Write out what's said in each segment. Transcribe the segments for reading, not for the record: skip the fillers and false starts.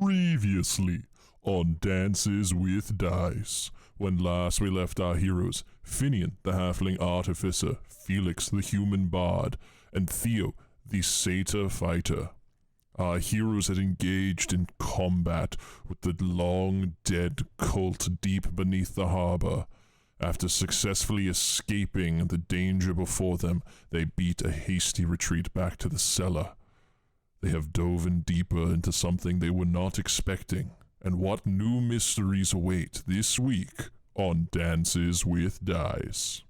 Previously on Dances with Dice. When last we left our heroes, Finian, the halfling artificer, Felix, the human bard, and Theo, the satyr fighter. Our heroes had engaged in combat with the long-dead cult deep beneath the harbor. After successfully escaping the danger before them, they beat a hasty retreat back to the cellar. They have dove in deeper into something they were not expecting, and what new mysteries await this week on Dances with Dice.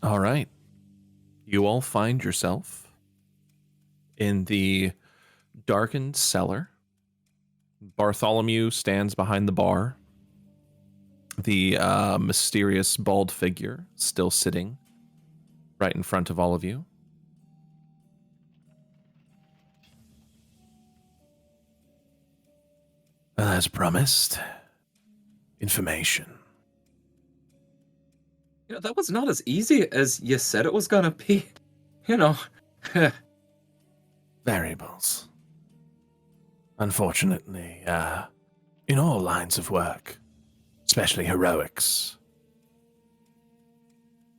All right. You all find yourself in the darkened cellar. Bartholomew stands behind the bar. The mysterious bald figure still sitting right in front of all of you. As promised, information. You know, that was not as easy as you said it was gonna be. You know. Variables. Unfortunately, in all lines of work, especially heroics,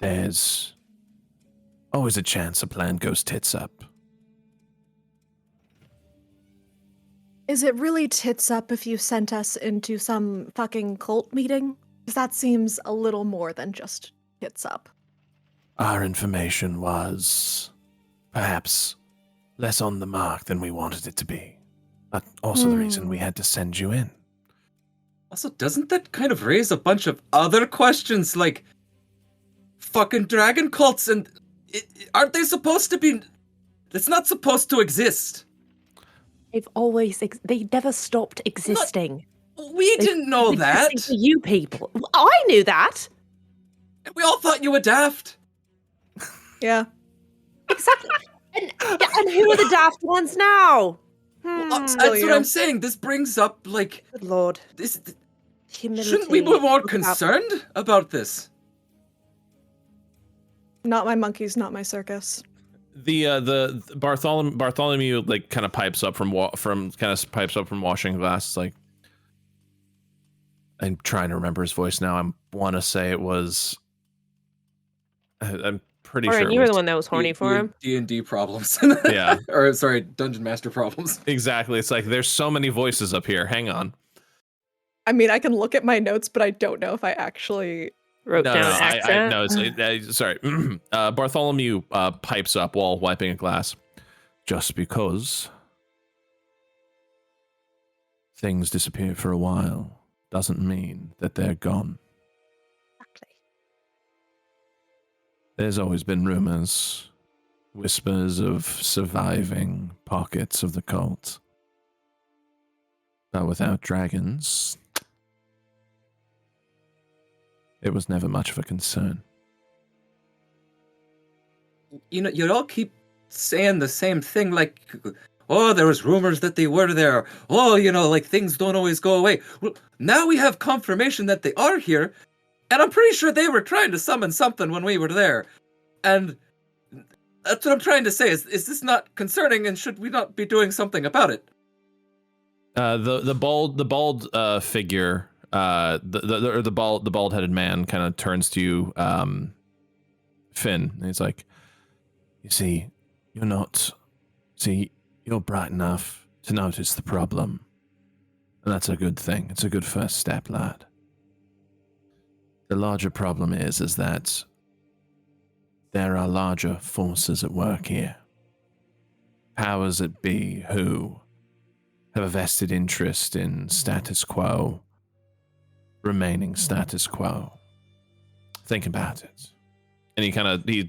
there's always a chance a plan goes tits up. Is it really tits up if you sent us into some fucking cult meeting? Because that seems a little more than just tits up. Our information was perhaps less on the mark than we wanted it to be. But also the reason we had to send you in. Also, doesn't that kind of raise a bunch of other questions, like fucking dragon cults, and aren't they supposed to be? It's not supposed to exist. They've always, they never stopped existing. We didn't know that. For you people. I knew that. We all thought you were daft. Yeah. Exactly. And who are the daft ones now? That's what I'm saying. This brings up, like, Good Lord. this. Humility. Shouldn't we be more concerned about this? Not my monkeys, not my circus. The Bartholomew like kind of pipes up from washing glass. Like, I'm trying to remember his voice now. I want to say it was. I'm pretty sure You were the one that was horny for him. D&D problems. Yeah. Or sorry, Dungeon Master problems. Exactly. It's like there's so many voices up here. Hang on. I mean, I can look at my notes, but I don't know if I actually wrote down an accent. Sorry. Bartholomew pipes up while wiping a glass. Just because things disappear for a while doesn't mean that they're gone. Exactly. There's always been rumors, whispers of surviving pockets of the cult. But without dragons, it was never much of a concern. You know, you all keep saying the same thing, like, oh, there was rumors that they were there. Oh, you know, like, things don't always go away. Well, now we have confirmation that they are here, and I'm pretty sure they were trying to summon something when we were there. And That's what I'm trying to say. Is this not concerning, and should we not be doing something about it? The bald figure, the bald headed man kind of turns to you, Finn, and he's like, "You see, you're bright enough to notice the problem, and that's a good thing. It's a good first step, lad. The larger problem is that there are larger forces at work here. Powers that be who have a vested interest in status quo, remaining status quo. Think about it." And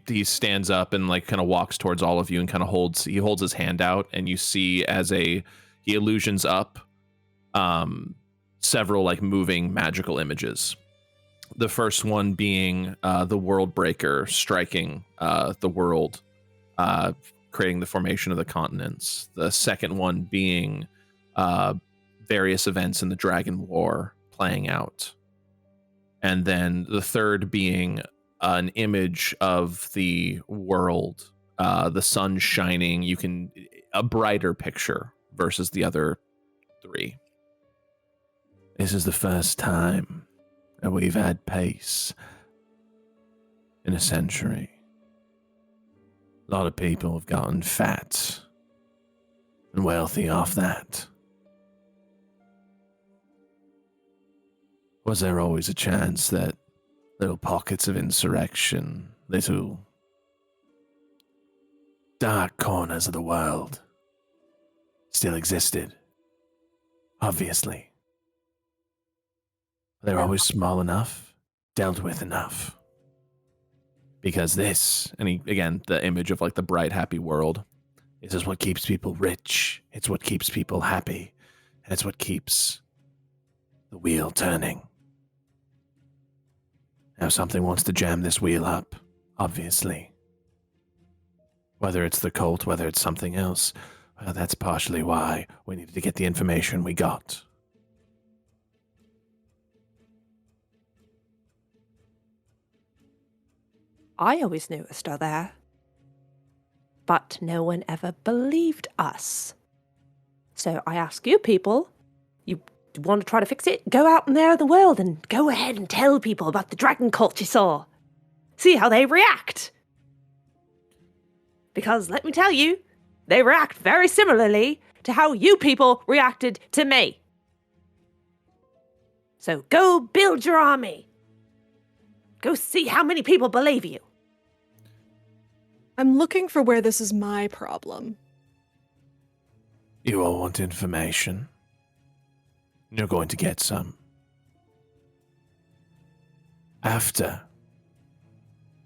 he stands up and like kind of walks towards all of you and kind of holds his hand out, and you see as he illusions up several like moving magical images. The first one being the World Breaker striking the world, creating the formation of the continents. The second one being various events in the Dragon War playing out. And then the third being an image of the world, the sun shining, a brighter picture versus the other three. This is the first time that we've had peace in a century. A lot of people have gotten fat and wealthy off that. Was there always a chance that little pockets of insurrection, little dark corners of the world still existed? Obviously. They're always small enough, dealt with enough. Because this, and again, the image of like the bright, happy world, this is what keeps people rich. It's what keeps people happy. And it's what keeps the wheel turning. Now something wants to jam this wheel up, obviously. Whether it's the cult, whether it's something else, well, that's partially why we needed to get the information we got. I always knew it was still there. But no one ever believed us. So I ask you people, you want to try to fix it? Go out in there in the world and go ahead and tell people about the dragon cult you saw. See how they react. Because let me tell you, they react very similarly to how you people reacted to me. So go build your army. Go see how many people believe you. I'm looking for where this is my problem. You all want information. You're going to get some. After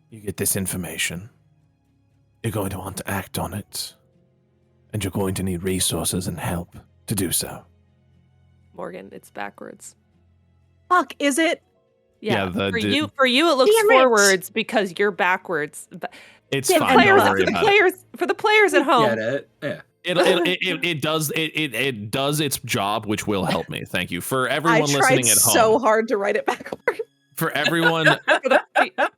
you get this information, you're going to want to act on it. And you're going to need resources and help to do so. Morgan, it's backwards. Fuck, is it? Yeah, Yeah, for you it looks Damn it. forwards because you're backwards. But It's for the fine. Don't players, worry for the about players, for the players at home. Get it? Yeah. It does its job, which will help me. Thank you for everyone I listening tried at home. so hard to write it backwards. For everyone,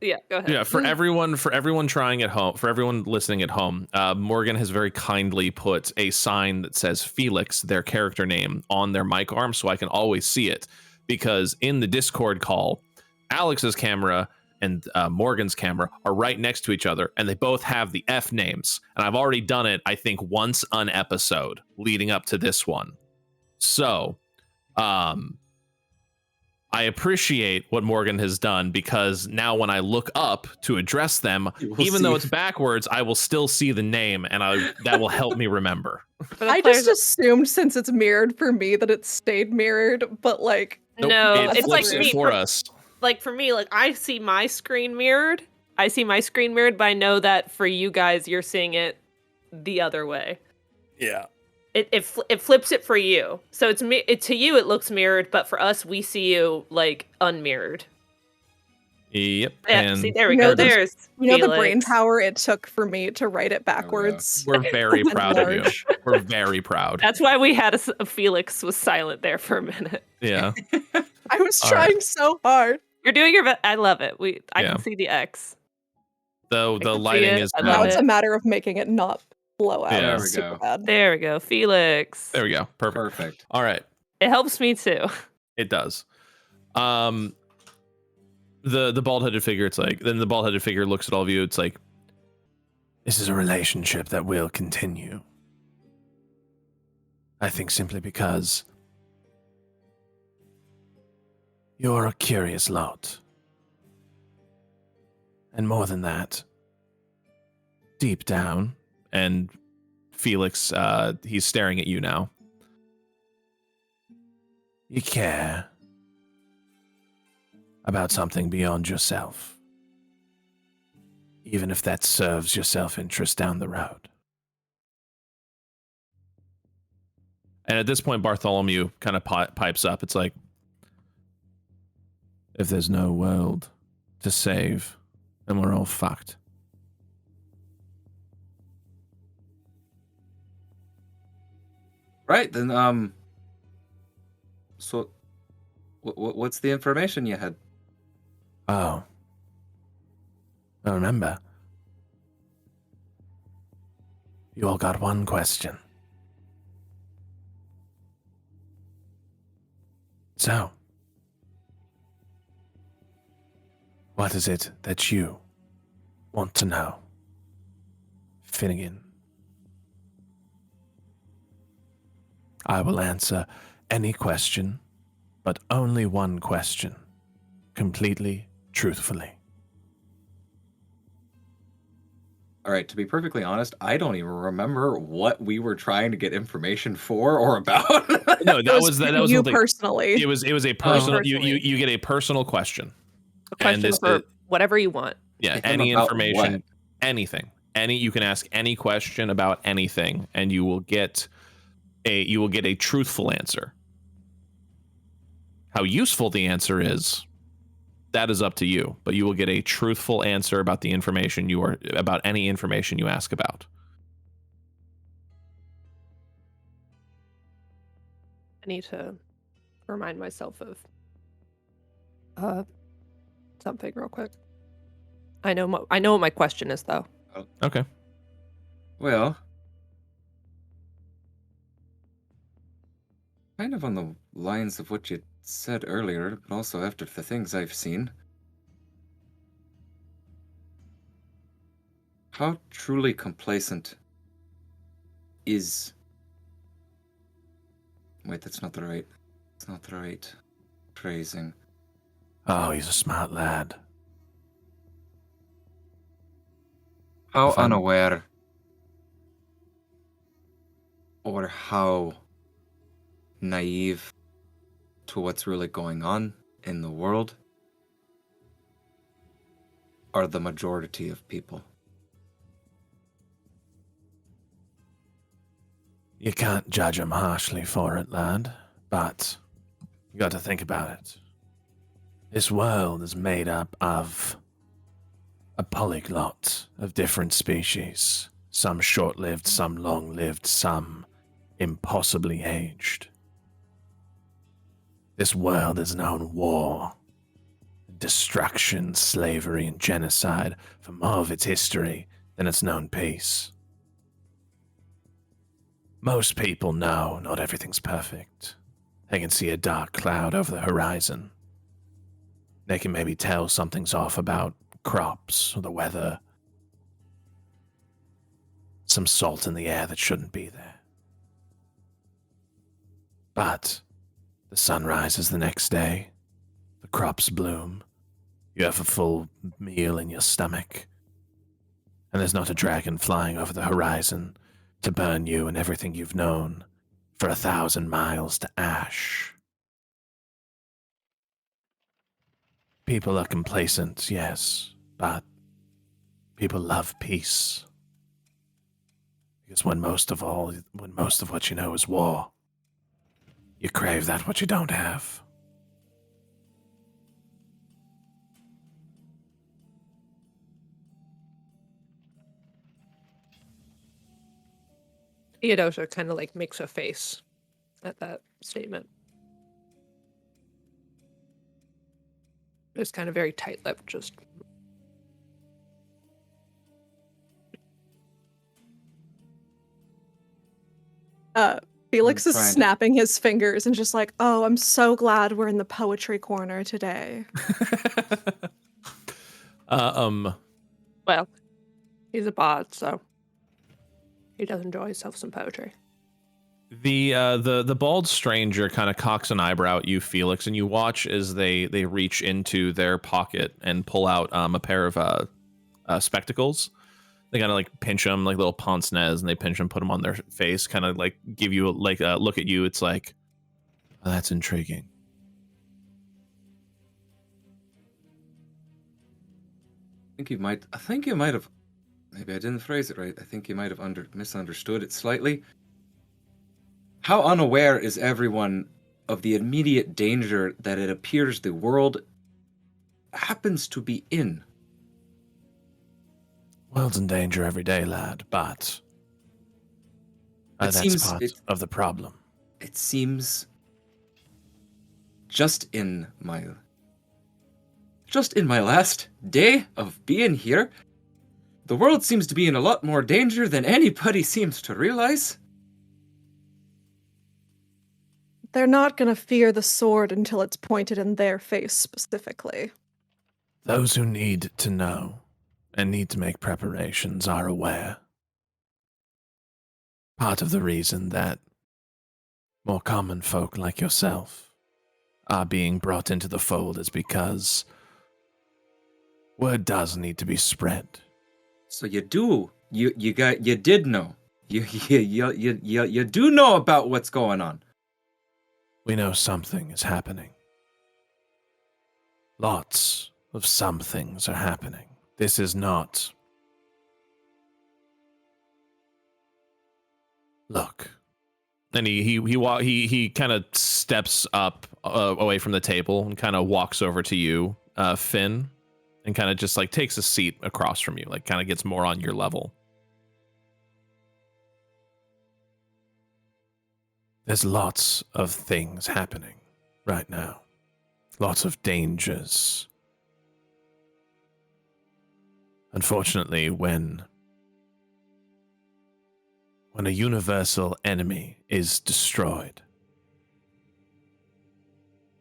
Yeah, go ahead. yeah, for everyone trying at home, for everyone listening at home, Morgan has very kindly put a sign that says Felix, their character name, on their mic arm, so I can always see it. Because in the Discord call, Alex's camera and Morgan's camera are right next to each other, and they both have the F names. And I've already done it, I think, once an episode leading up to this one. So, I appreciate what Morgan has done, because now when I look up to address them, even though it's backwards, I will still see the name, and that will help me remember. For the I players- just assumed since it's mirrored for me that it stayed mirrored, but like Nope, No, it it's like flips it me for us. Like for me, like I see my screen mirrored. But I know that for you guys, you're seeing it the other way. Yeah. It flips it for you. So to you it looks mirrored, but for us we see you like unmirrored. Yep. Yeah, And see, there we You know go. the- There's you know the Felix. brain power it took for me to write it backwards. we're very proud of you. Large. We're very proud. That's why we had a Felix was silent there for a minute. Yeah. I was All trying so hard. You're doing your best. I love it. I Yeah. can see the X. The can see lighting it. is I Now love it's it. a matter of making it not blow out. Yeah. There we super go. bad. There we go. Felix. There we go. Perfect. Perfect. All right. It helps me too. It does. The bald-headed figure, it's like, then the bald-headed figure looks at all of you, it's like, this is a relationship that will continue. I think simply because you're a curious lot. And more than that, deep down, and Felix, he's staring at you now. You care about something beyond yourself, even if that serves your self-interest down the road. And at this point, Bartholomew kind of pipes up. It's like, if there's no world to save, then we're all fucked. Right, then, so, what's the information you had? Oh. I remember. You all got one question. So, what is it that you want to know, Finnegan? I will answer any question, but only one question, completely truthfully. All right, to be perfectly honest, I don't even remember what we were trying to get information for or about. No, that was you the thing. personally. It was a personal. Personally. You get a personal question. A question this- for whatever you want. Yeah, And any about information, what? anything. You can ask any question about anything, and you will get a truthful answer. How useful the answer is, that is up to you. But you will get a truthful answer about the information about any information you ask about. I need to remind myself of something real quick. I know what my question is though. Okay. Well, kind of on the lines of what you said earlier, but also after the things I've seen. How truly complacent is... Wait, that's not the right... It's not the right phrasing. Oh, he's a smart lad. How If I'm- unaware or how naive to what's really going on in the world are the majority of people. You can't judge him harshly for it, lad, but you got to think about it. This world is made up of a polyglot of different species, some short-lived, some long-lived, some impossibly aged. This world has known war, destruction, slavery, and genocide for more of its history than it's known peace. Most people know not everything's perfect. They can see a dark cloud over the horizon. They can maybe tell something's off about crops or the weather. Some salt in the air that shouldn't be there. But the sun rises the next day, the crops bloom, you have a full meal in your stomach, and there's not a dragon flying over the horizon to burn you and everything you've known for 1,000 miles to ash. People are complacent, yes, but people love peace. Because when most of what you know is war, you crave that what you don't have. Theodosia kind of like makes a face at that statement. It's kind of very tight-lipped, just Felix is trying to- snapping his fingers and just like, oh, I'm so glad we're in the poetry corner today. Well, he's a bard, so he does enjoy himself some poetry. The bald stranger kind of cocks an eyebrow at you, Felix, and you watch as they reach into their pocket and pull out a pair of spectacles. They kind of like pinch them like little pince nez, and they pinch them, put them on their face, kind of like give you like a look at you. It's like, oh, that's intriguing. I think you might have. Maybe I didn't phrase it right. I think you might have misunderstood it slightly. How unaware is everyone of the immediate danger that it appears the world happens to be in? World's in danger every day, lad, but that's part of the problem. It seems just in my last day of being here, the world seems to be in a lot more danger than anybody seems to realize. They're not gonna fear the sword until it's pointed in their face specifically. Those who need to know and need to make preparations are aware. Part of the reason that more common folk like yourself are being brought into the fold is because word does need to be spread. So you do. You did know. You do know about what's going on. We know something is happening. Lots of some things are happening. This is not... Look. And he kind of steps up away from the table and kind of walks over to you, Finn, and kind of just like takes a seat across from you, like kind of gets more on your level. There's lots of things happening right now. Lots of dangers. Unfortunately, when a universal enemy is destroyed,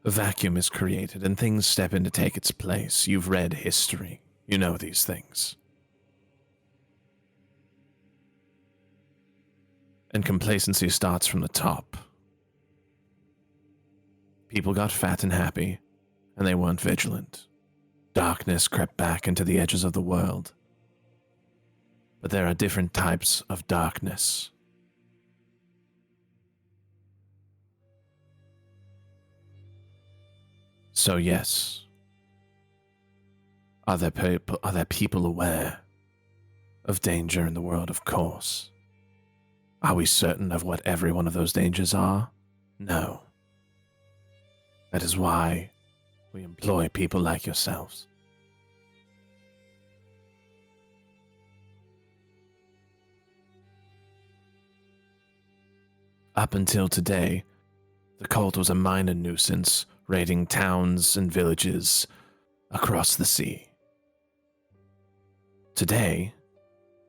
a vacuum is created and things step in to take its place. You've read history. You know these things. And complacency starts from the top. People got fat and happy, and they weren't vigilant. Darkness crept back into the edges of the world. But there are different types of darkness. So yes, are there people aware of danger in the world? Of course. Are we certain of what every one of those dangers are? No. That is why we employ people like yourselves. Up until today, the cult was a minor nuisance, raiding towns and villages across the sea. Today,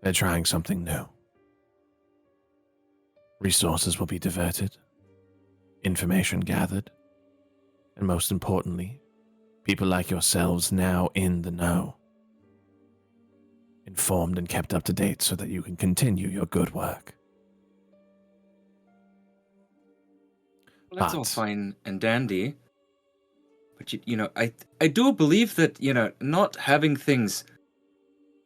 they're trying something new. Resources will be diverted, information gathered, and most importantly, people like yourselves now in the know, informed and kept up to date so that you can continue your good work. Well, that's all But- fine and dandy. But I do believe that, not having things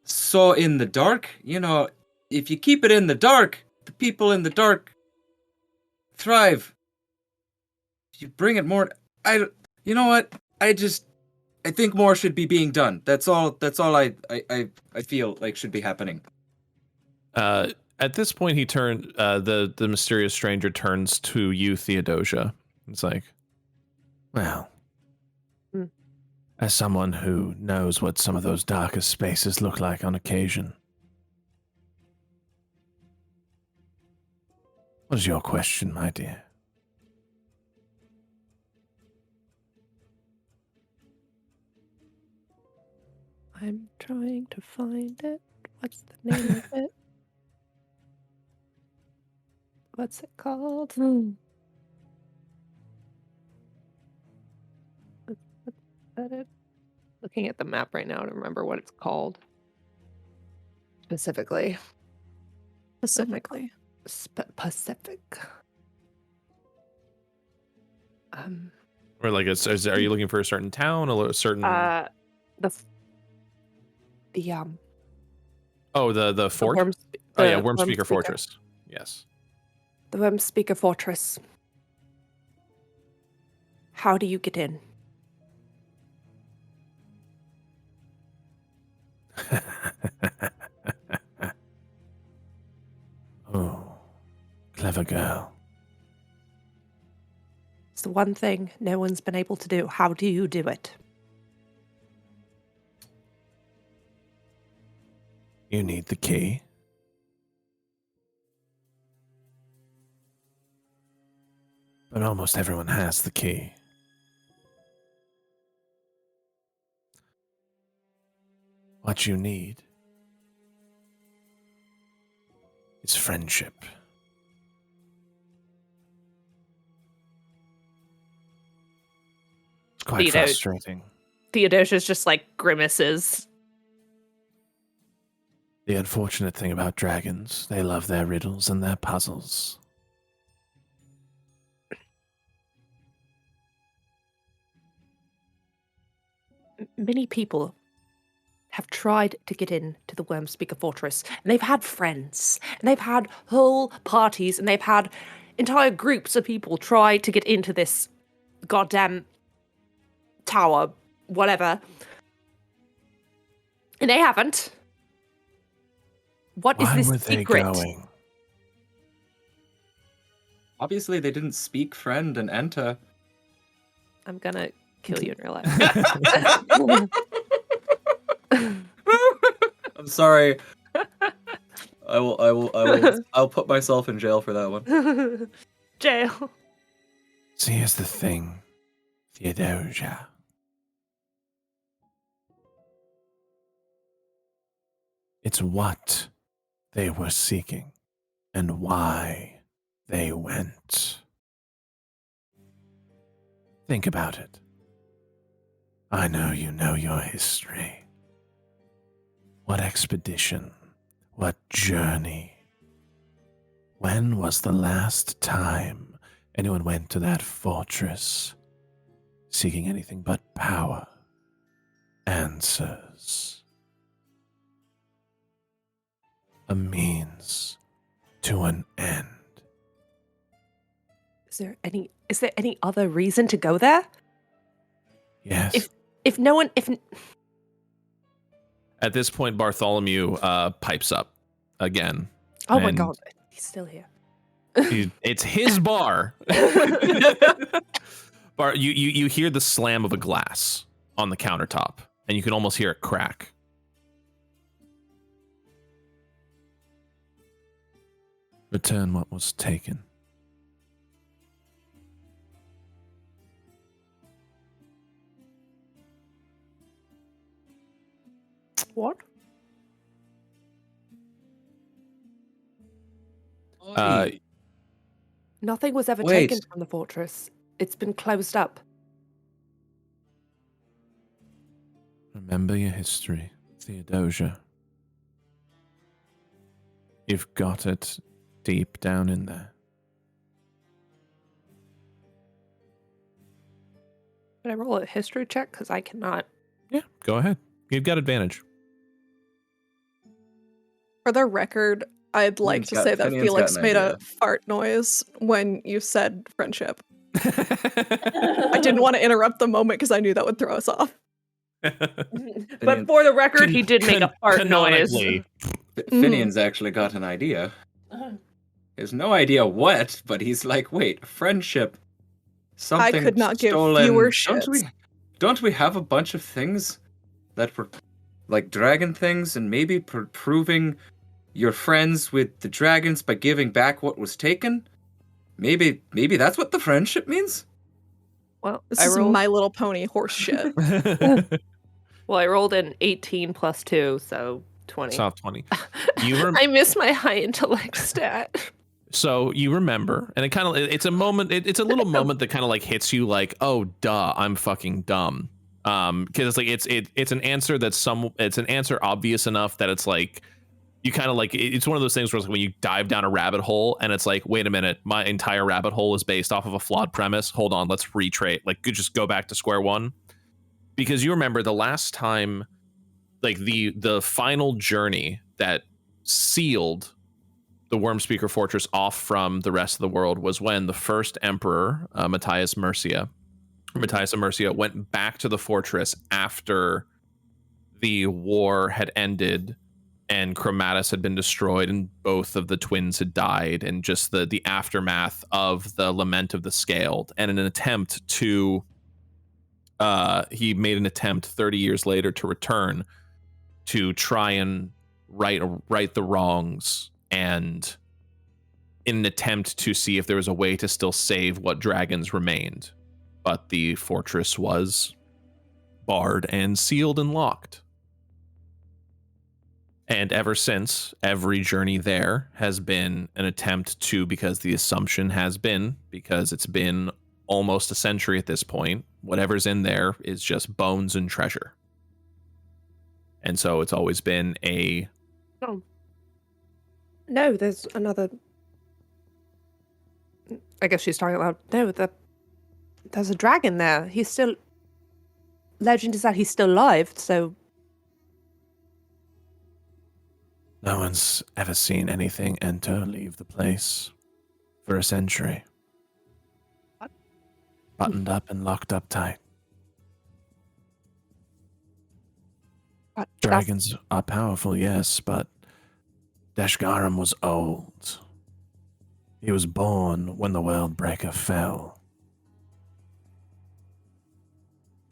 so in the dark, if you keep it in the dark, the people in the dark thrive. If you bring it more, you know what? I think more should be being done. That's all I feel like should be happening. At this point, he turned, the mysterious stranger turns to you, Theodosia. It's like, well, as someone who knows what some of those darkest spaces look like on occasion, what is your question, my dear? I'm trying to find it. What's the name of it? What's it called? Looking at the map right now to remember what it's called specifically. Specifically. Pacific. Or like, are you looking for a certain town or a certain? The The fort. Wormspeaker Fortress. Yes. The Wormspeaker Fortress. How do you get in? Oh, clever girl. It's the one thing no one's been able to do. How do you do it? You need the key. But almost everyone has the key. What you need is friendship. It's quite frustrating. Theodosia's just like grimaces. The unfortunate thing about dragons, they love their riddles and their puzzles. Many people have tried to get into the Wormspeaker Fortress, and they've had friends, and they've had whole parties, and they've had entire groups of people try to get into this goddamn tower, whatever. And they haven't. What is this Why were they secret? going? Obviously, they didn't speak friend and enter. I'm gonna kill you in real life. I'm sorry. I'll put myself in jail for that one. Jail. See, here's the thing, Theodosia. It's what they were seeking and why they went. Think about it. I know you know your history. What expedition? What journey? When was the last time anyone went to that fortress seeking anything but power? Answers. A means to an end. Is there any other reason to go there? Yes. If no one At this point, Bartholomew pipes up again. Oh my and god, he's still here. It's his bar. Bar, you hear the slam of a glass on the countertop, and you can almost hear it crack. Return what was taken. What? Nothing was ever Wait. taken from the fortress. It's been closed up. Remember your history, Theodosia. You've got it deep down in there. Can I roll a history check? Because I cannot. Yeah, go ahead. You've got advantage. For the record, I'd like to say that Finian's Felix got an made a idea. fart noise when you said friendship. I didn't want to interrupt the moment because I knew that would throw us off. But for the record, he did make a fart noise. Canonically. Finian's actually got an idea. He has no idea what, but he's like, wait, friendship. Something could not give stolen. fewer Don't we have a bunch of things that were like dragon things, and maybe proving you're friends with the dragons by giving back what was taken? Maybe that's what the friendship means? Well, This I is rolled. My Little Pony horse shit. Well, I rolled an 18 plus 2, so 20. Soft 20. I miss my high intellect stat. So you remember, and it's a moment, it's a little moment that kind of like hits you like, oh, duh, I'm fucking dumb. Because it's like, it's an answer that's it's an answer obvious enough that it's like, you kind of like, it's one of those things where it's like when you dive down a rabbit hole and it's like, wait a minute, my entire rabbit hole is based off of a flawed premise. Hold on, let's retrate, like just go back to square one. Because you remember the last time, like the final journey that sealed the Wormspeaker Fortress off from the rest of the world was when the first emperor, Matthias of Mercia, went back to the fortress after the war had ended and Chromatis had been destroyed and both of the twins had died, and just the aftermath of the Lament of the Scaled. And in an attempt to he made an attempt 30 years later to return to try and right the wrongs, and in an attempt to see if there was a way to still save what dragons remained. But the fortress was barred and sealed and locked. And ever since, every journey there has been an attempt to, because the assumption has been, because it's been almost a century at this point, whatever's in there is just bones and treasure. And so it's always been a... No, there's another... I guess she's talking aloud. No, there's a dragon there. He's still... Legend is that he's still alive, so... No one's ever seen anything enter or leave the place for a century. What? Buttoned up and locked up tight. But Dragons are powerful, yes, but Deshgaram was old. He was born when the Worldbreaker fell.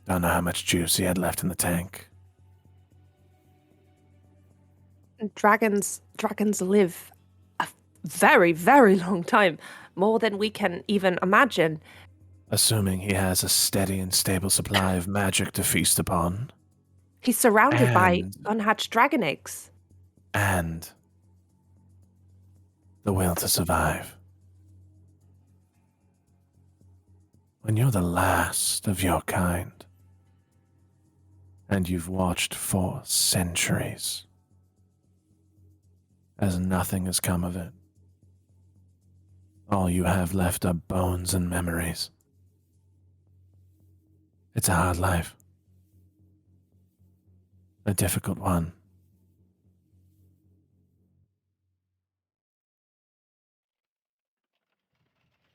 Don't know how much juice he had left in the tank. Dragons live a very, very long time, more than we can even imagine. Assuming he has a steady and stable supply of magic to feast upon. He's surrounded by And- unhatched dragon eggs. And the will to survive. When you're the last of your kind, and you've watched for centuries, as nothing has come of it, all you have left are bones and memories. It's a hard life. A difficult one.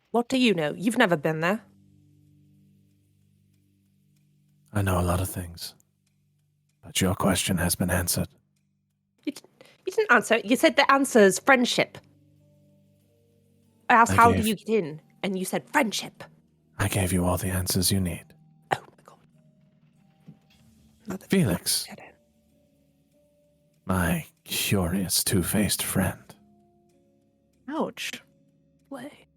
What do you know? You've never been there. I know a lot of things, but your question has been answered. You didn't answer. You said the answer is friendship. I asked, I how gave- do you get in? And you said friendship. I gave you all the answers you need. Oh my god. Not that Felix, you said it. my curious two-faced friend. Ouch. Way.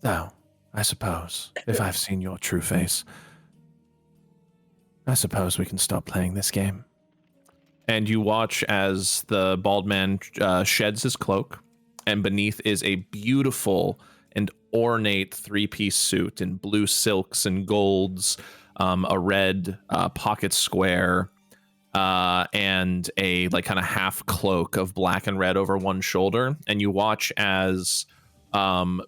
Though, I suppose, if I've seen your true face, I suppose we can stop playing this game. And you watch as the bald man sheds his cloak, and beneath is a beautiful and ornate three-piece suit in blue silks and golds, a red pocket square, and a like kind of half cloak of black and red over one shoulder. And you watch as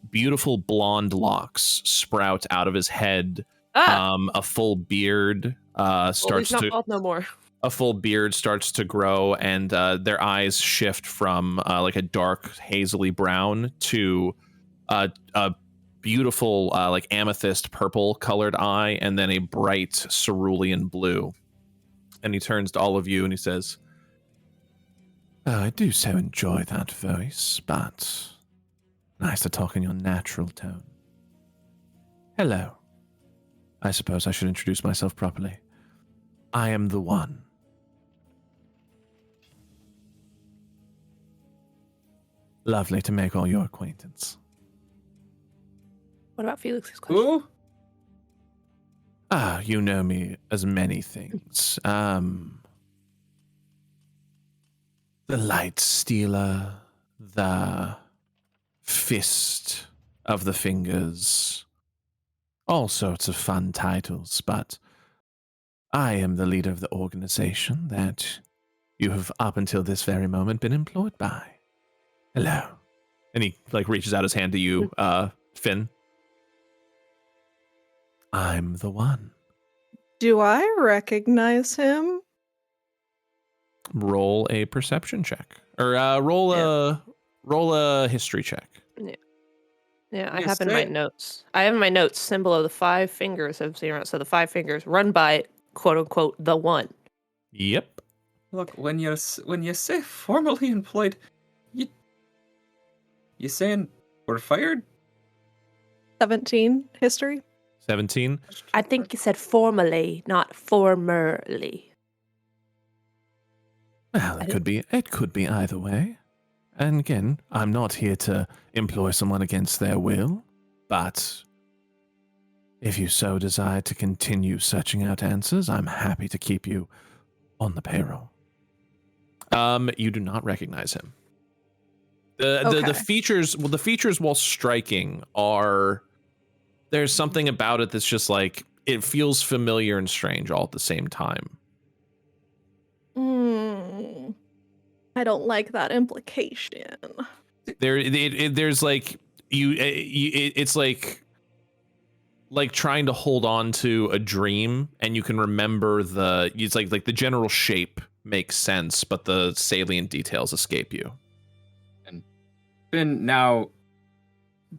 beautiful blonde locks sprout out of his head. A full beard starts he's not to bald no more. a full beard starts to grow, and their eyes shift from like a dark hazily brown to a beautiful like amethyst purple colored eye, and then a bright cerulean blue. And he turns to all of you and he says, "Oh, I do so enjoy that voice, but nice to talk in your natural tone. Hello. I suppose I should introduce myself properly. I am the One. Lovely to make all your acquaintance. What about Felix's question? Who? Ah, you know me as many things. The Light Stealer, the Fist of the Fingers, all sorts of fun titles, but I am the leader of the organization that you have up until this very moment been employed by. Hello. And he reaches out his hand to you, Finn. I'm the one. Do I recognize him? Roll a perception check. Or roll a history check. Yeah, I Yes, have in my sir. notes. I have in my notes symbol of the 5 fingers of Zero. So the 5 fingers run by quote unquote the one. Yep. Look, when you say formally employed, you saying we're fired? 17 history. 17. I think you said formally, not formerly. Well, it could be either way. And again, I'm not here to employ someone against their will, but if you so desire to continue searching out answers, I'm happy to keep you on the payroll. You do not recognize him. The features, while striking, are there's something about it that's just like it feels familiar and strange all at the same time. I don't like that implication. There's like it's like trying to hold on to a dream, and you can remember it's like the general shape makes sense, but the salient details escape you. And Finn, now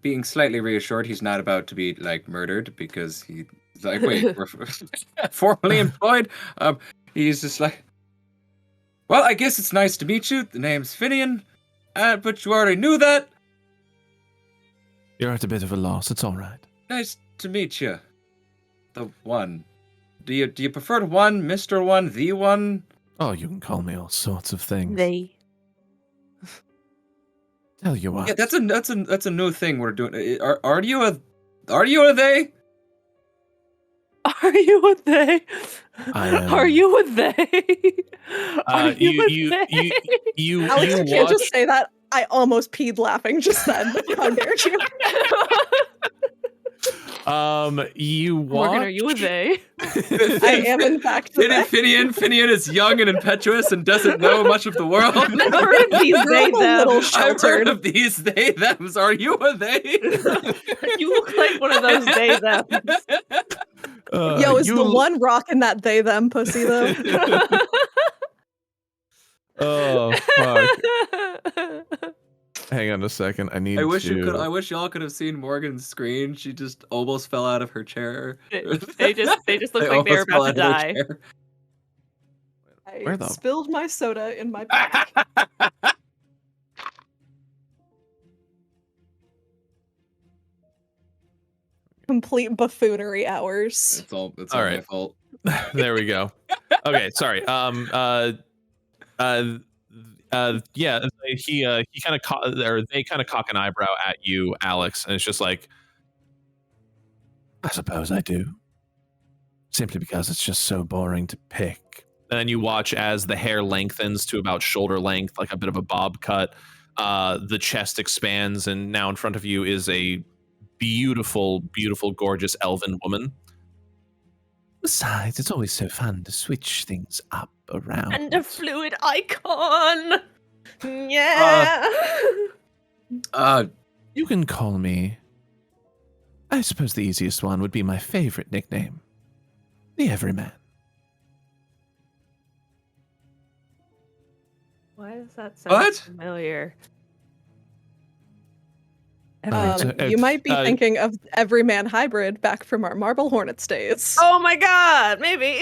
being slightly reassured he's not about to be murdered, because he's like, wait, we're formally employed. He's just like, well, I guess it's nice to meet you. The name's Finian, but you already knew that. You're at a bit of a loss. It's all right. Nice to meet you. The one. Do you prefer one, Mr. One, the one? Oh, you can call me all sorts of things. They. Tell you what. Yeah, that's a new thing we're doing. Are you a they? Are you a they? I am. Are you a they? Are you a they? You Alex, you watch. can't just say that. I almost peed laughing just then. How dare you? You watch. Morgan, are you a they? I am, in fact, the they. Finian is young and impetuous and doesn't know much of the world. I've heard of these they I'm a little them. I've heard sheltered. of these they thems. Are you a they? You look like one of those they them. Yo, is the one rocking that they them pussy though? Oh fuck! Hang on a second. I wish y'all could have seen Morgan's screen. She just almost fell out of her chair. They just look like they were about to die. I Where the- spilled my soda in my bag. Complete buffoonery hours. It's all All right. my fault. There we go. Okay, sorry. Yeah, he kind of they kind of cock an eyebrow at you, Alex, and it's just like, I suppose I do. Simply because it's just so boring to pick. And then you watch as the hair lengthens to about shoulder length, like a bit of a bob cut. The chest expands, and now in front of you is a beautiful, beautiful, gorgeous elven woman. Besides, it's always so fun to switch things up around. And a fluid icon. Yeah. You can call me. I suppose the easiest one would be my favorite nickname, the Everyman. Why does that sound familiar? You might be thinking of Everyman Hybrid back from our Marble Hornets days. Oh my god, maybe.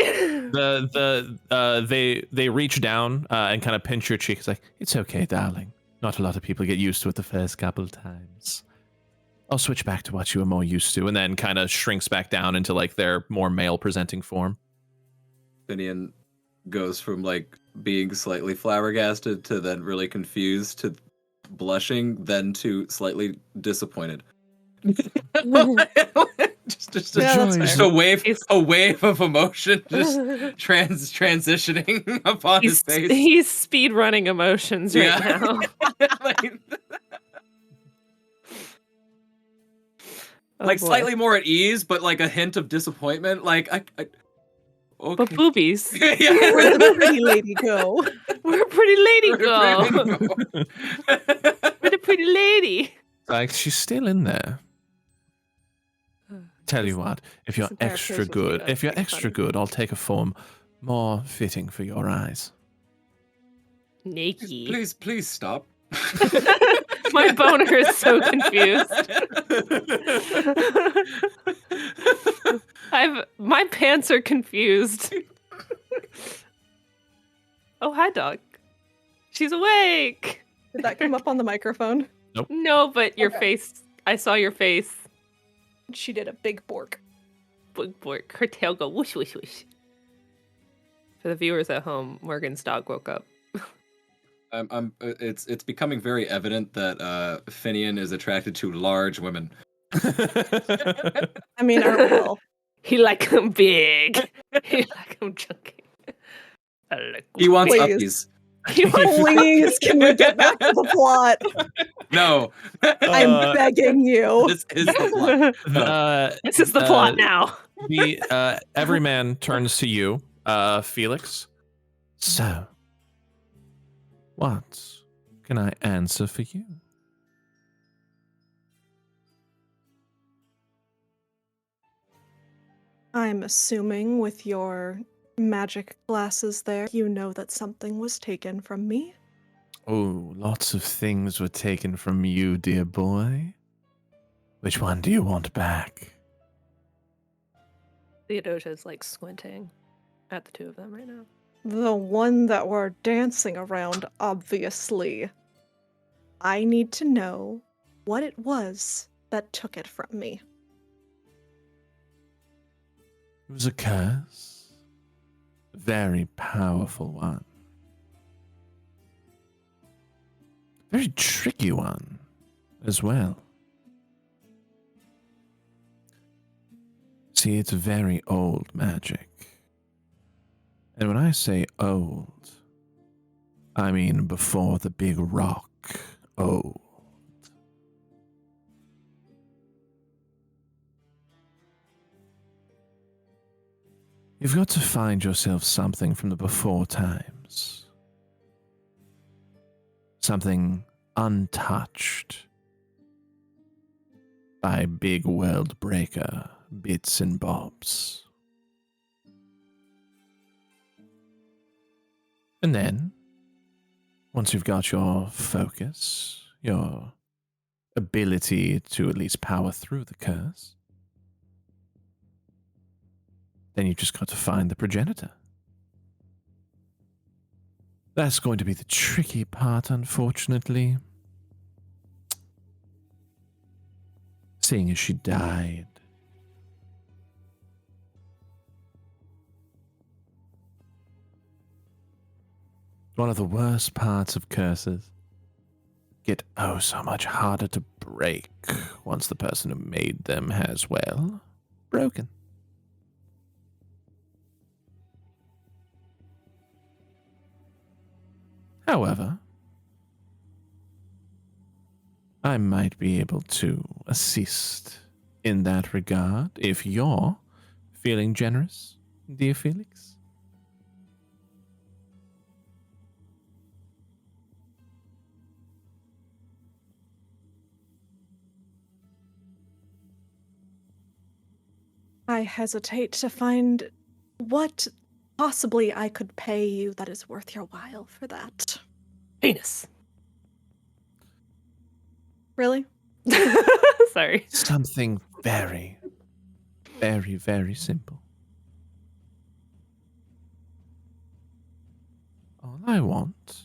They reach down and kind of pinch your cheek. It's like, it's okay, darling. Not a lot of people get used to it the first couple of times. I'll switch back to what you were more used to, and then kind of shrinks back down into like their more male presenting form. Finian goes from being slightly flabbergasted to then really confused to blushing, then to slightly disappointed. Just just, The Yeah, that's joys just fair. a wave of emotion just transitioning upon his face. He's speed running emotions right Yeah. now. like, Oh, like boy. slightly more at ease, but like a hint of disappointment. Like But okay. boobies. Yeah. Where'd the pretty lady go? Where a pretty lady Where'd go? the pretty lady go? Where the pretty lady? Like, she's still in there. Tell you what, if you're this entire extra place was good, made up if you're to be extra funny. good, I'll take a form more fitting for your eyes. Naked. Please stop. My boner is so confused. My pants are confused. Oh, hi, dog. She's awake. Did that come up on the microphone? No, but your Okay. face. I saw your face. She did a big bork. Bork. Her tail go whoosh whoosh whoosh. For the viewers at home, Morgan's dog woke up. It's becoming very evident that Finian is attracted to large women. I mean, aren't we all? He like him big. He like him chunky. I like He wants Please. uppies. He wants Please, can we get back to the plot? No. I'm begging you. This is the plot. No. This is the plot now. The every man turns to you, Felix. So, what can I answer for you? I'm assuming with your magic glasses there, you know that something was taken from me. Oh, lots of things were taken from you, dear boy. Which one do you want back? Theodosia's like squinting at the two of them right now. The one that we're dancing around, obviously. I need to know what it was that took it from me. It was a curse. A very powerful one. Very tricky one as well. See, it's very old magic. And when I say old, I mean before the big rock old. You've got to find yourself something from the before times. Something untouched by big world breaker bits and bobs. And then, once you've got your focus, your ability to at least power through the curse, then you've just got to find the progenitor. That's going to be the tricky part, unfortunately. Seeing as she died. One of the worst parts of curses get oh so much harder to break once the person who made them has, well, broken. However, I might be able to assist in that regard if you're feeling generous, dear Felix. I hesitate to find what possibly I could pay you that is worth your while for that. Penis. Really? Sorry. Something very, very, very simple. All I want,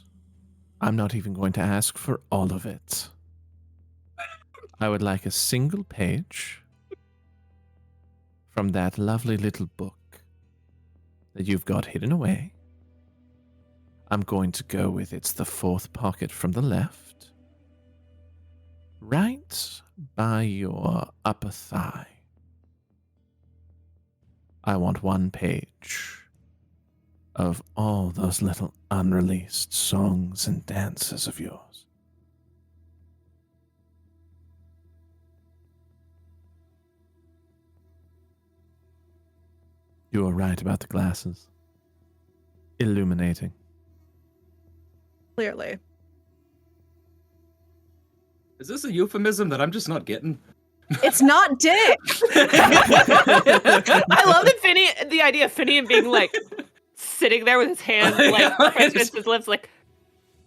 I'm not even going to ask for all of it. I would like a single page from that lovely little book that you've got hidden away. I'm going to go with it's the fourth pocket from the left, right by your upper thigh. I want 1 page of all those little unreleased songs and dances of yours. You were right about the glasses. Illuminating. Clearly. Is this a euphemism that I'm just not getting? It's not dick. I love the idea of Finian being like sitting there with his hands like pressed against his lips, like,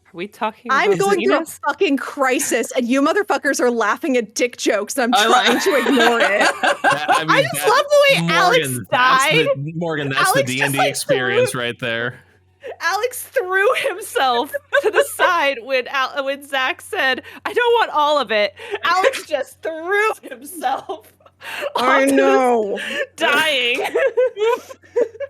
are we talking about I'm going through a penis? fucking crisis, and you motherfuckers are laughing at dick jokes, and I'm trying to ignore it. I just love the way Alex died. Morgan, that's Alex the just, D&D like, experience right there. Alex threw himself to the side when Zach said, "I don't want all of it." Alex just threw himself. I onto know. dying.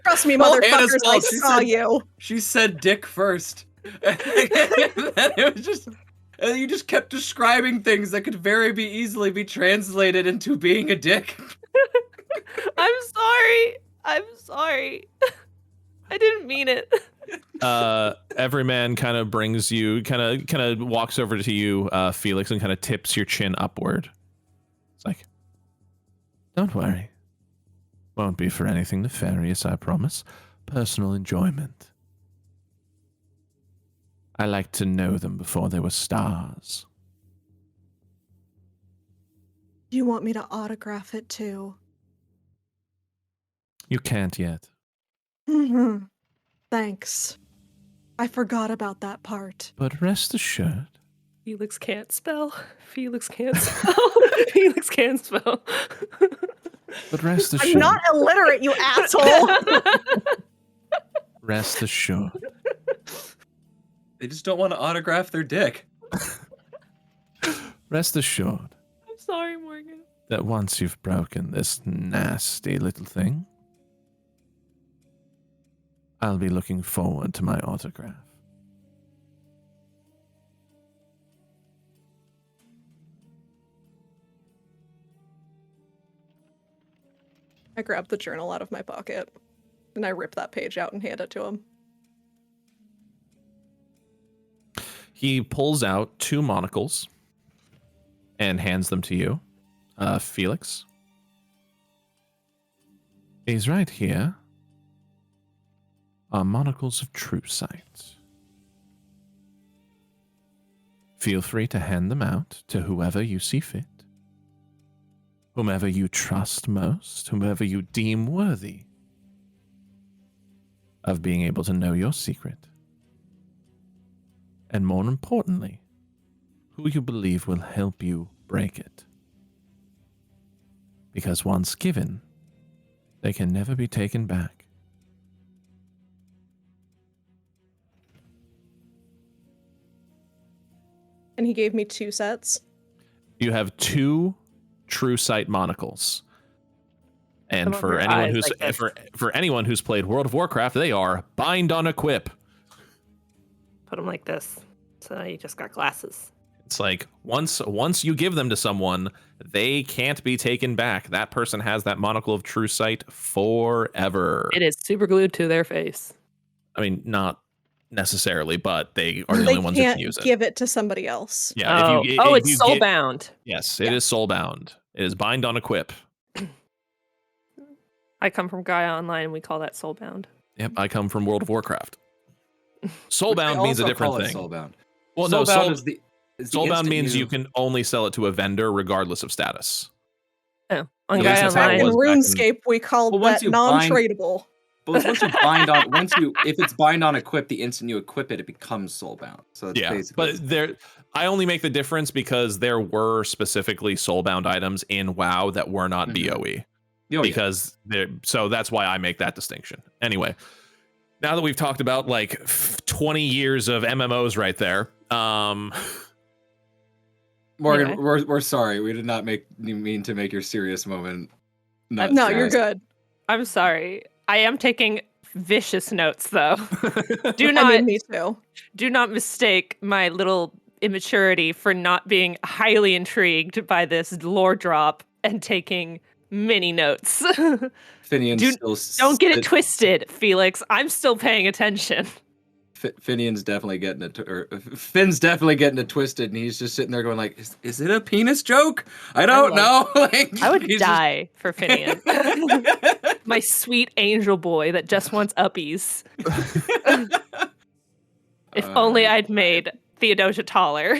Trust me, Well, motherfuckers, Anna's I fault. She saw said- you. She said dick first. And it was just, and you just kept describing things that could very easily be translated into being a dick. I'm sorry. I'm sorry. I didn't mean it. Every man kind of brings you, kind of walks over to you, Felix, and kind of tips your chin upward. It's like, don't worry. Won't be for anything nefarious, I promise. Personal enjoyment. I like to know them before they were stars. You want me to autograph it too? You can't yet. Mm-hmm. Thanks. I forgot about that part. But rest assured, Felix can't spell. Felix can't spell. Felix can't spell. but rest assured. I'm not illiterate, you asshole! Rest assured. They just don't want to autograph their dick. Rest assured I'm sorry, Morgan. that once you've broken this nasty little thing, I'll be looking forward to my autograph. I grab the journal out of my pocket, and I rip that page out and hand it to him. He pulls out 2 monocles and hands them to you, Felix. These right here are monocles of true sight. Feel free to hand them out to whoever you see fit, whomever you trust most, whomever you deem worthy of being able to know your secret. And more importantly, who you believe will help you break it. Because once given, they can never be taken back. And he gave me 2 sets. You have 2 true sight monocles. And Some of for your anyone eyes who's like this. for anyone who's played World of Warcraft, they are bind on equip. Put them like this. So now you just got glasses. It's like once you give them to someone, they can't be taken back. That person has that monocle of true sight forever. It is super glued to their face. I mean, not necessarily, but they are the They only ones who can't can use it. give it to somebody else. Yeah. If you it's you soulbound. Yes, it is soulbound. It is bind on equip. I come from Gaia Online. We call that soulbound. Yep, I come from World of Warcraft. Which Soulbound they means a also different call it thing. Soulbound. Well, Soulbound no, is the soulbound instant means you can only sell it to a vendor regardless of status. Oh, on Yeah, Gaia that's how it Online. In was back in- RuneScape, we called Well, once that you bind- non-tradable. But once you if it's bind on equip, the instant you equip it, it becomes soulbound. So it's Yeah, basically but I only make the difference because there were specifically soulbound items in WoW that were not Mhm. BOE. Oh, yeah. Because so that's why I make that distinction. Anyway, now that we've talked about like 20 years of MMOs right there, Morgan, Anyway. we're sorry. We did not mean to make your serious moment. Not No, you're serious. good. I'm sorry. I am taking vicious notes though. Do I not mean, me too. do not mistake my little immaturity for not being highly intrigued by this lore drop and taking mini notes. Finian's Don't get it twisted, Felix. I'm still paying attention. Finian's definitely getting it, or Finn's definitely getting it twisted, and he's just sitting there going like, "Is it a penis joke? I don't know." Like, I would he's die for Finian. My sweet angel boy that just wants uppies. If only I'd made Theodosia taller.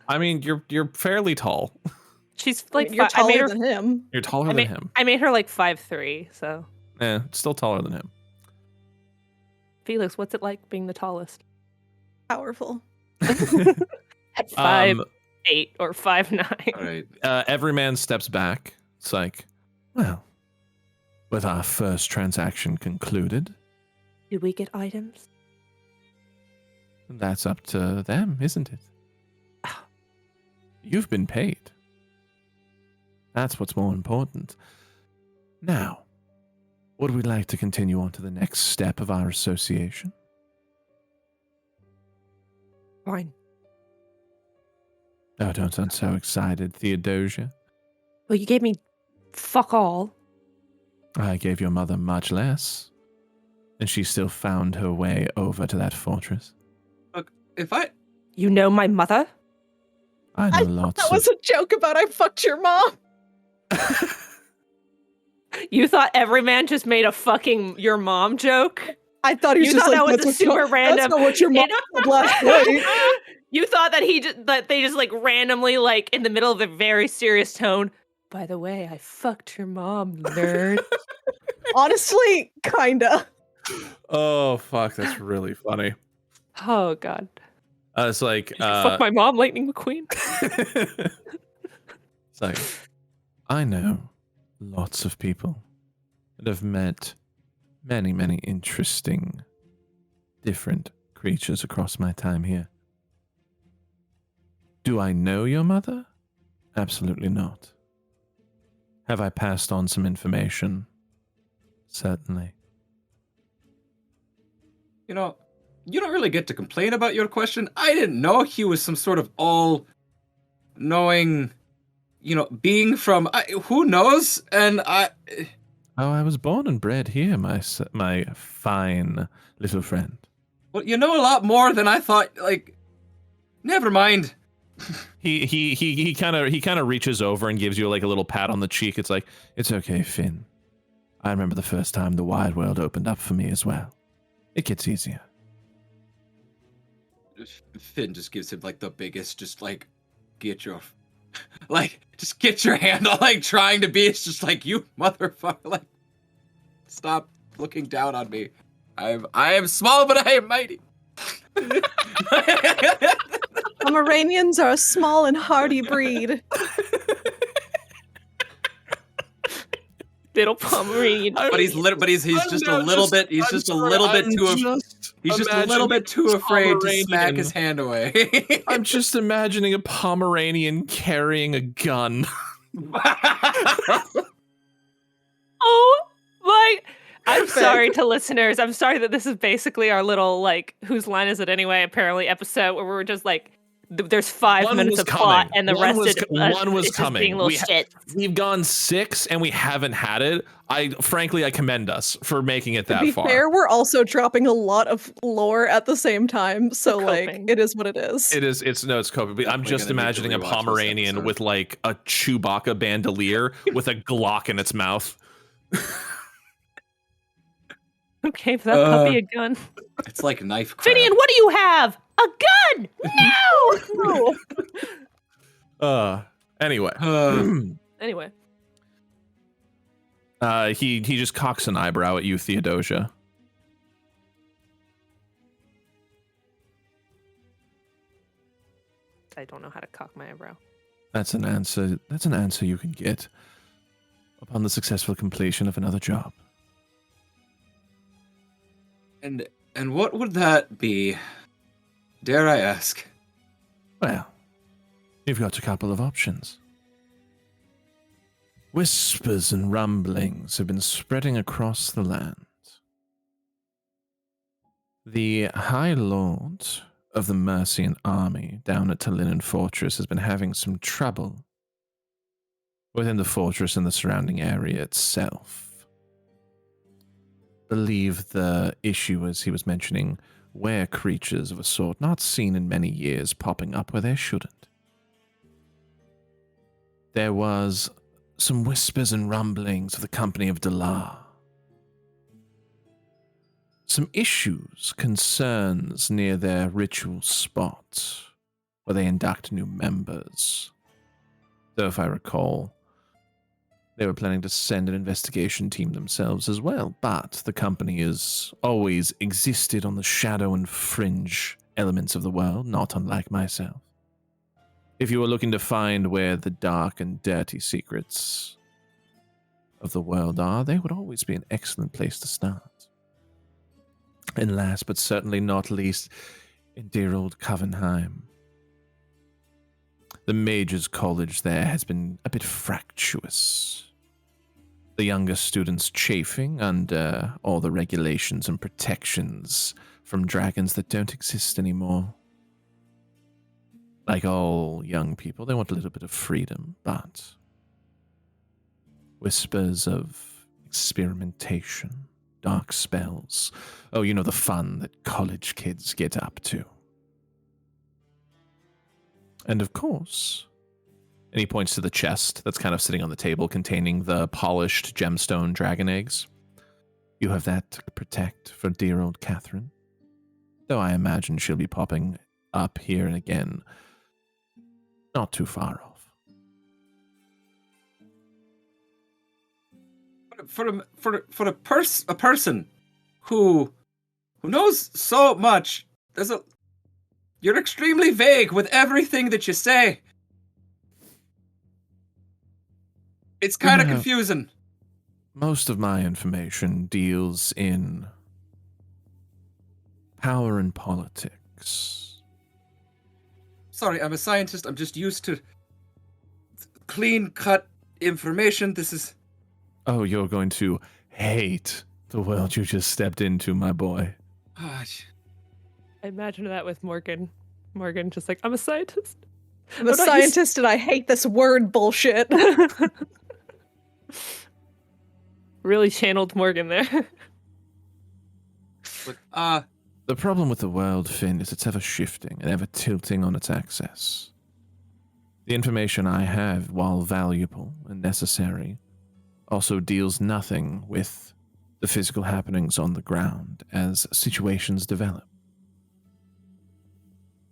I mean, you're fairly tall. She's like You're I made taller her. than him. You're taller than him. I made her like 5'3", so. Still taller than him. Felix, what's it like being the tallest? Powerful. At 5'8" or 5'9". All right. Every man steps back. It's like, well, with our first transaction concluded, Did we get items? that's up to them, isn't it? You've been paid. That's what's more important. Now, would we like to continue on to the next step of our association? Fine. Oh, don't sound so excited, Theodosia. Well, you gave me fuck all. I gave your mother much less, and she still found her way over to that fortress. Look, if I You know my mother? I know lots That was a joke about I fucked your mom. You thought every man just made a fucking your mom joke? I thought he was You just thought like, that was that's a what super random. That's not what your mom said last night. You thought that they just like randomly like in the middle of a very serious tone. By the way, I fucked your mom, nerd. Honestly, kinda. Oh, fuck, that's really funny. Oh god. It's like, Fuck my mom, Lightning McQueen. it's like, I know lots of people that have met many, many interesting, different creatures across my time here. Do I know your mother? Absolutely not. Have I passed on some information? Certainly. you know, you don't really get to complain about your question. I didn't know he was some sort of all-knowing, being from who knows. And Oh, I was born and bred here, my fine little friend. well, you know a lot more than I thought. Like, never mind. He kind of reaches over and gives you like a little pat on the cheek. It's like, it's okay, Finn. I remember the first time the wide world opened up for me as well. It gets easier. Finn just gives him like the biggest, just like, get your handle, like trying to be. It's just like, you motherfucker, like, stop looking down on me. I am small, but I am mighty. Pomeranians are a small and hardy breed. Little Pomeranian. But he's just a little bit too afraid to smack his hand away. I'm just imagining a Pomeranian carrying a gun. Oh my! I'm sorry to listeners. I'm sorry that this is basically our little like whose line is it anyway? Apparently episode where we're just like there's 5 minutes of plot and the rest is one was just coming. being little shit. We've gone 6 and we haven't had it. I commend us for making it that To be far. fair, we're also dropping a lot of lore at the same time, so We're like coping. it is what it is. It's coping. But I'm Definitely just gonna need to imagining a rewatch this Pomeranian episode. with like a Chewbacca bandolier with a Glock in its mouth. Okay, for that puppy a gun. It's like knife crab. Finian, what do you have? A gun! No! Anyway. Anyway. He just cocks an eyebrow at you, Theodosia. I don't know how to cock my eyebrow. That's an answer. That's an answer you can get upon the successful completion of another job. And what would that be? Dare I ask? Well, you've got a couple of options. Whispers and rumblings have been spreading across the land. The High Lord of the Mercian army down at Talinan Fortress has been having some trouble within the fortress and the surrounding area itself. Believe the issue, as he was mentioning, were creatures of a sort not seen in many years popping up where they shouldn't. There was some whispers and rumblings of the company of Dalar. Some issues, concerns near their ritual spot where they induct new members. Though if I recall, they were planning to send an investigation team themselves as well, but the company has always existed on the shadow and fringe elements of the world, not unlike myself. If you were looking to find where the dark and dirty secrets of the world are, they would always be an excellent place to start. And last but certainly not least, in dear old Covenheim. The Mage's College there has been a bit fractious. The younger students chafing under all the regulations and protections from dragons that don't exist anymore. Like all young people, they want a little bit of freedom, but whispers of experimentation, dark spells. Oh, you know, the fun that college kids get up to. And of course, and he points to the chest that's kind of sitting on the table containing the polished gemstone dragon eggs. You have that to protect for dear old Catherine. Though I imagine she'll be popping up here and again, not too far off. For a person who knows so much, you're extremely vague with everything that you say. It's kind of confusing. Most of my information deals in power and politics. Sorry, I'm a scientist. I'm just used to clean-cut information. This is... Oh, you're going to hate the world you just stepped into, my boy. Ah, I imagine that with Morgan. Morgan just like, I'm a scientist. I'm a scientist and I hate this word bullshit. Really channeled Morgan there. But, the problem with the world, Finn, is it's ever shifting and ever tilting on its axis. The information I have, while valuable and necessary, also deals nothing with the physical happenings on the ground as situations develop.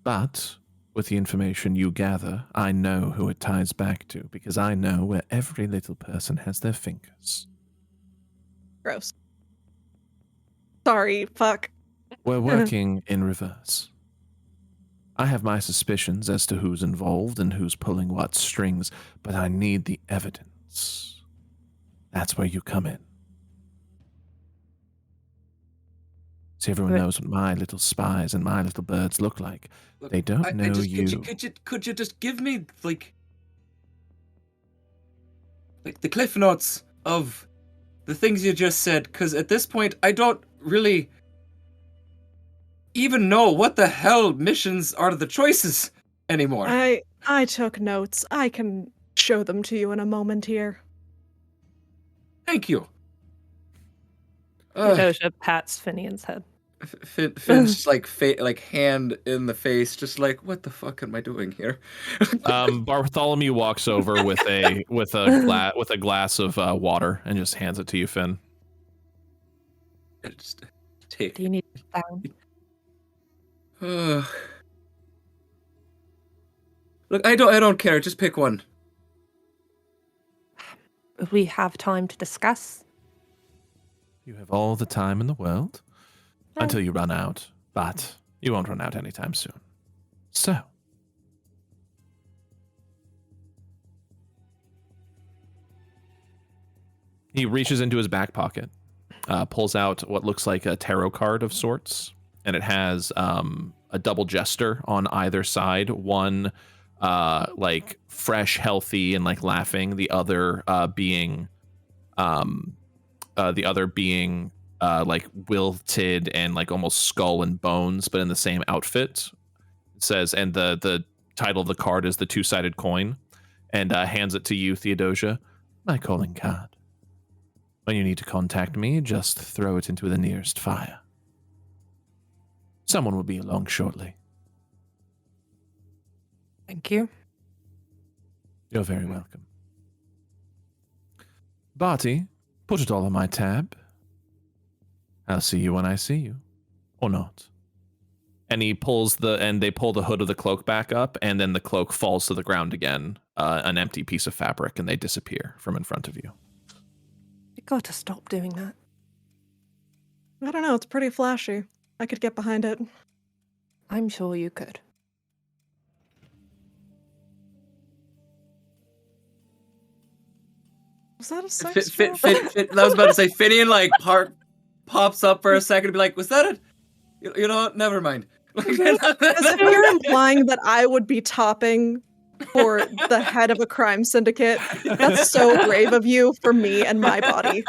But with the information you gather, I know who it ties back to, because I know where every little person has their fingers. Gross. Sorry, fuck. We're working in reverse. I have my suspicions as to who's involved and who's pulling what strings, but I need the evidence. That's where you come in. See, everyone knows what my little spies and my little birds look like. look, They don't know you. Could you just give me like the cliff notes of the things you just said? Because at this point, I don't really even know what the hell missions are the choices anymore. I took notes. I can show them to you in a moment here. Thank you. Doja pats Finian's head. Finn's just like hand in the face, just like, what the fuck am I doing here? Bartholomew walks over with a glass of water and just hands it to you, Finn. Just take. Do you need down? Look, I don't care. Just pick one. We have time to discuss. You have all the time in the world until you run out, but you won't run out anytime soon. So, he reaches into his back pocket, pulls out what looks like a tarot card of sorts, and it has a double jester on either side. One like fresh, healthy, and like laughing. The other being like wilted and like almost skull and bones, but in the same outfit. It says, and the title of the card is the two-sided coin. and hands it to you, Theodosia. My calling card. When you need to contact me, just throw it into the nearest fire. Someone will be along shortly. Thank you. You're very welcome. Barty, put it all on my tab. I'll see you when I see you. Or not. And they pull the hood of the cloak back up, and then the cloak falls to the ground again, an empty piece of fabric, and they disappear from in front of you. You gotta stop doing that. I don't know, it's pretty flashy. I could get behind it. I'm sure you could. Was that a sex trap? I was about to say, Finian like pops up for a second to be like, was that a... You know what? Never mind. As if you're implying that I would be topping for the head of a crime syndicate. That's so brave of you for me and my body.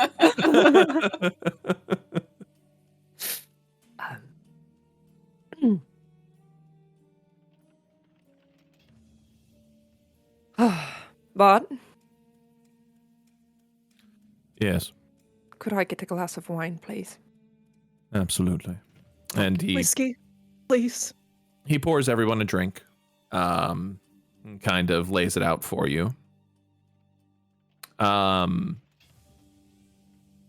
But Yes, could I get a glass of wine, please? absolutely. And Whiskey, please. he pours everyone a drink, and kind of lays it out for you.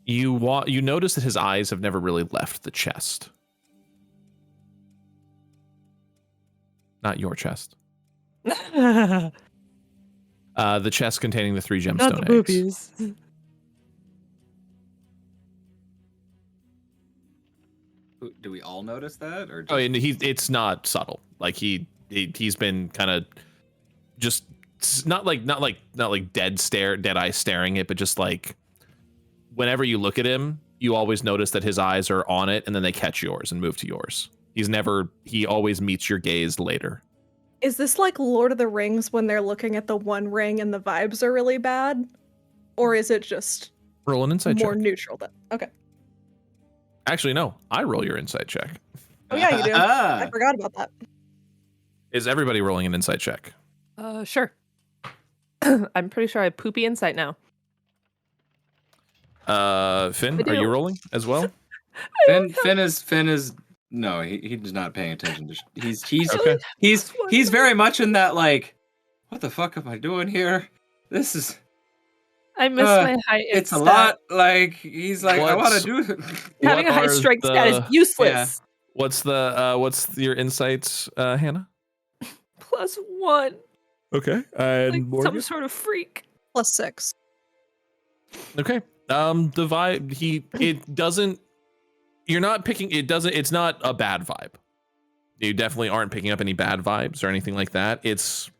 You notice that his eyes have never really left the chest. Not your chest. The chest containing the 3 gemstone Not the eggs. boobies. Do we all notice that, or just... Oh, and it's not subtle. Like he's been kind of just not like dead eye staring it, but just like whenever you look at him, you always notice that his eyes are on it, and then they catch yours and move to yours. He always meets your gaze later. Is this like Lord of the Rings when they're looking at the one ring and the vibes are really bad? Or is it just Roll an insight more check. neutral then? Okay. Actually, no. I roll your insight check. Oh yeah, you do. I forgot about that. Is everybody rolling an insight check? Sure. I'm pretty sure I have poopy insight now. Finn, I are you do. rolling as well? Finn is no, he's not paying attention to Okay. he's very much in that like, what the fuck am I doing here? This is I miss my high it's a stat. lot. Like he's like, I want What's- to do it. Having a What high are strength stat is the- useless. What's your insights, Hannah? +1. Okay. And Like Morgan? some sort of freak. +6. Okay. The vibe it's not a bad vibe. You definitely aren't picking up any bad vibes or anything like that. It's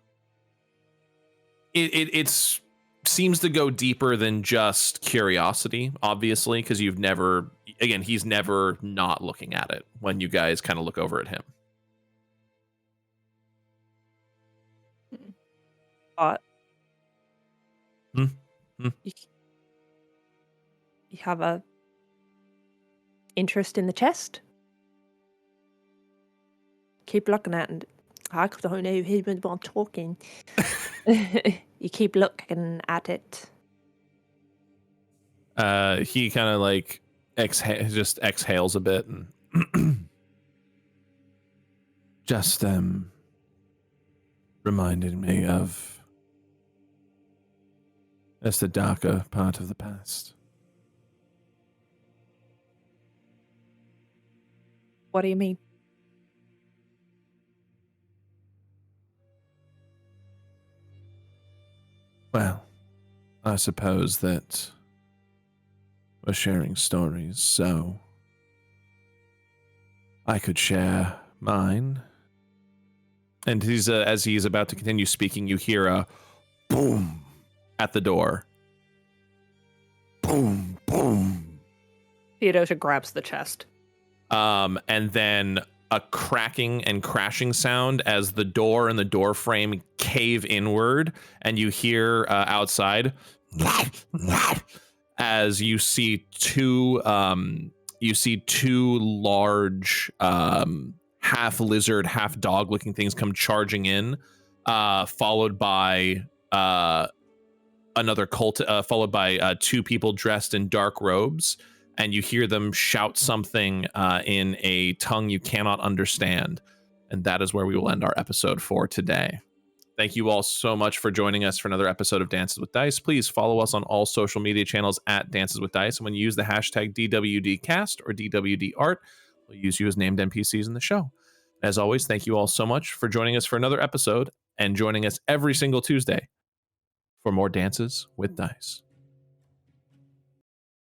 seems to go deeper than just curiosity, obviously, because he's never not looking at it when you guys kind of look over at him. But Hmm? You have a interest in the chest? Keep looking at it. I don't know who I'm talking. You keep looking at it. He kind of like exhales a bit and just reminded me of the darker part of the past. What do you mean? Well, I suppose that we're sharing stories, so I could share mine. And as he's about to continue speaking, you hear a boom at the door. Boom, boom. Theodosia grabs the chest. And then a cracking and crashing sound as the door and the door frame cave inward, and you hear outside as you see two large half lizard, half dog looking things come charging in, followed by another cult, followed by 2 people dressed in dark robes, and you hear them shout something in a tongue you cannot understand. And that is where we will end our episode for today. Thank you all so much for joining us for another episode of Dances with Dice. Please follow us on all social media channels at Dances with Dice. And when you use the hashtag DWDcast or DWDart, we'll use you as named NPCs in the show. As always, thank you all so much for joining us for another episode and joining us every single Tuesday for more Dances with Dice.